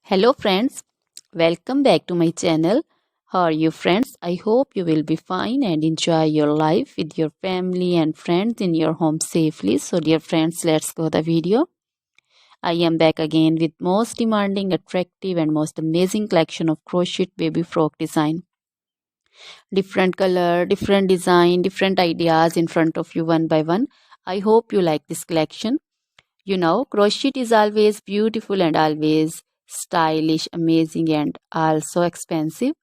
Hello friends, welcome back to my channel. How are you friends? I hope you will be fine and enjoy your life with your family and friends in your home safely. So dear friends, let's go the video. I am back again with most demanding, attractive and most amazing collection of crochet baby frock design. Different color, different design, different ideas in front of you one by one. I hope you like this collection. You know, crochet is always beautiful and always stylish, amazing, and also expensive.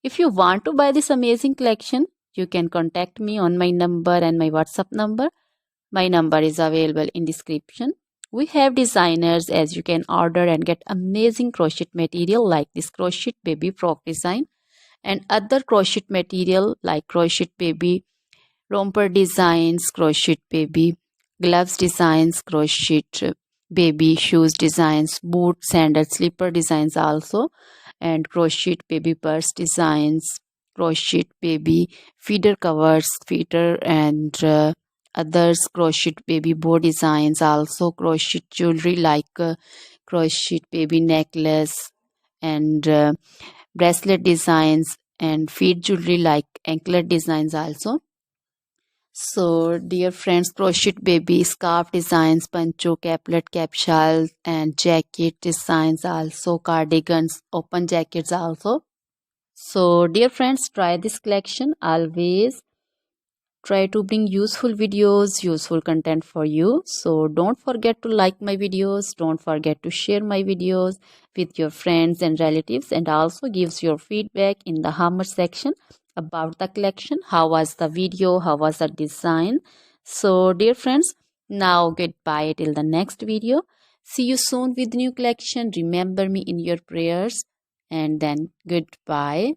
If you want to buy this amazing collection, you can contact me on my number and my WhatsApp number. My number is available in description. We have designers as you can order and get amazing crochet material like this crochet baby frock design and other crochet material like crochet baby romper designs, crochet baby gloves designs, crochet baby shoes designs, boot, sandal, slipper designs also, and crochet baby purse designs, crochet baby feeder covers, feeder and others, crochet baby bow designs also, crochet jewelry like crochet baby necklace and bracelet designs and feet jewelry like anklet designs also. So, dear friends, crochet baby scarf designs, pancho, caplet, capsule, and jacket designs also, cardigans, open jackets also. So, dear friends, try this collection. Always try to bring useful videos, useful content for you. So, don't forget to like my videos. Don't forget to share my videos with your friends and relatives, and also gives your feedback in the hammer section about the collection. How was the video? How was the design? So, dear friends, now goodbye till the next video. See you soon with new collection. Remember me in your prayers, and then goodbye.